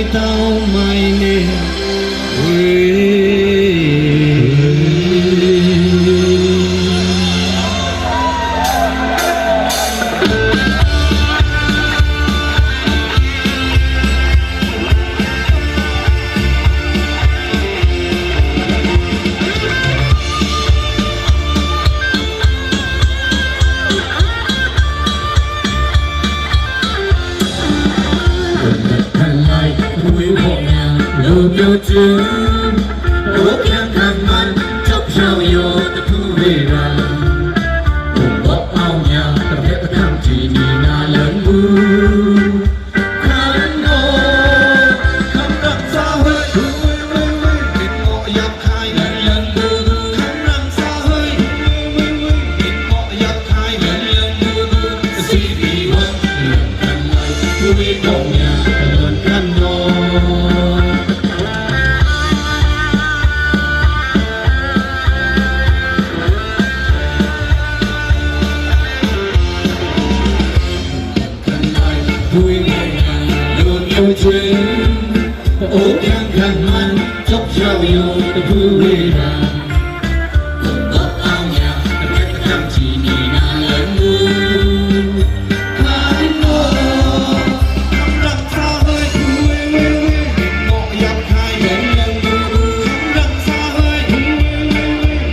mai tao mai nè Yêu thương đố khen thằng man chốc sao yêu ta thu về ra cùng bọc áo nhà ta biết thằng chỉ đi na lớn mưa khăn ngô khăn răng xa hơi đến ngõ giáp khai lần mưa khăn răng xa hơi đến ngõ giáp khai lần mưa suy vì vâng khăn lại thu về cổng nhà lần khăn ngô vui luôn yêu chuyến ố khen khăn man chốc sao yêu ta vui ra cùng bọc áo nhà ta biết thằng chỉ đi na lớn mưa khăn ngô khăn răng xa hơi đến ngõ giáp khai lần mưa khăn răng xa hơi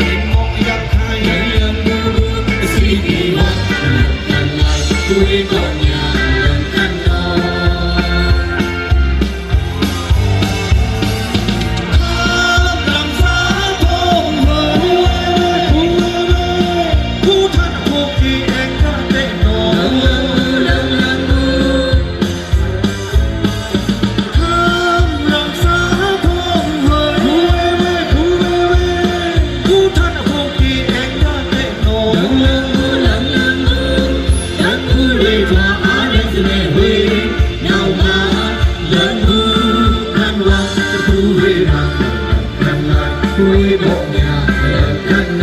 đến ngõ giáp khai lần mưa suy nghĩ hoang lần lại vui cậu nhà vui bộ nhà thân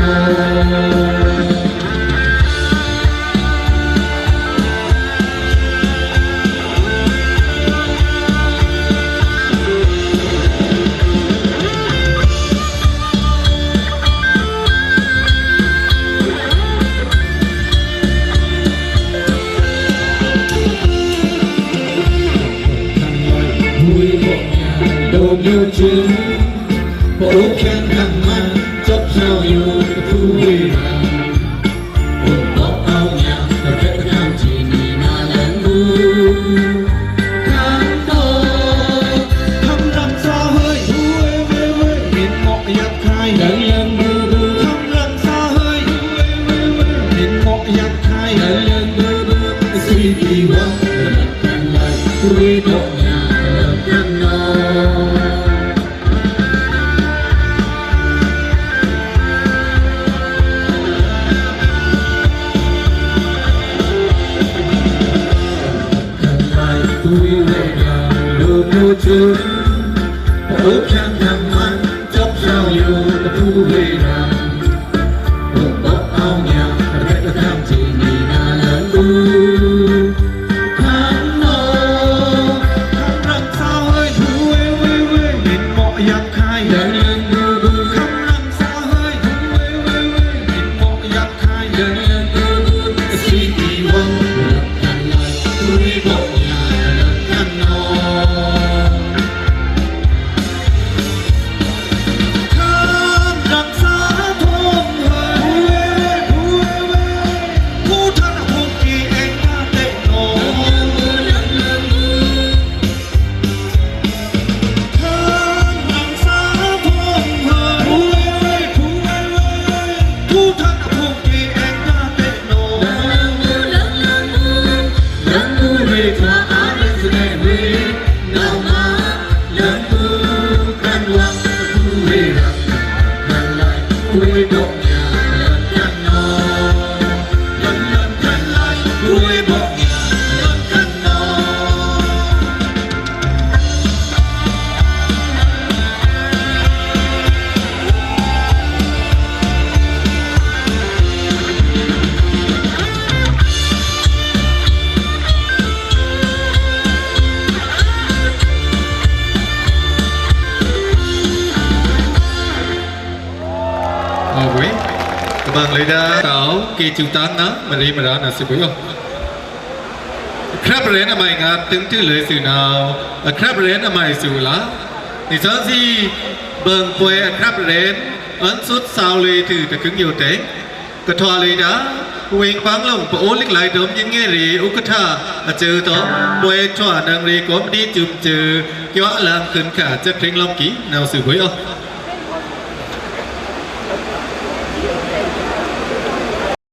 vui bộ nhà đồ yêu thương ố khen thằng man chốc sao yêu ta vui ra cùng bọc áo nhà ta biết thằng chỉ đi na lớn mưa khăn ngô khăn răng xa hơi đến ngõ giáp khai lần mưa khăn răng xa hơi đến ngõ giáp khai lần mưa suy vì hoang lần lại vui bộ nhà khăn ngô vui về nhà luôn yêu thương ố khen thằng man chốc sao yêu ta thu về ra cùng bọc áo nhà ta biết thằng chỉ đi na lớn mưa khăn ngô khăn răng xa hơi đến ngõ giáp khai lần mưa khăn răng xa hơi đến ngõ giáp khai lần mưa suy nghĩ vâng khăn lại vui bộ vui bộ nhà thân nó lần thân lại vui bộ nhà thân nó เว้ยบางเลยนะเต๋าเกจิวตันนะมารีมาร้านนะสิบุยครับเรนทำไมงานตึงชื่อเลยสื่อนาวครับเรนทำไมสื่อละนี่ซะสิเบิ่งป่วยครับเรนอันสุดสาวเลยถือแต่ขึงอยู่เตะกระทอเลยนะเวงฟังลงปะโอลิกไหลดมยังเงี้ยรีอุกท่าเจอต่อป่วยชั่วดังรีก็ไม่ดีจุ่มเจอเกี่ยวลางขึ้นขาจะเพลงลองกี่แนวสื่อบุย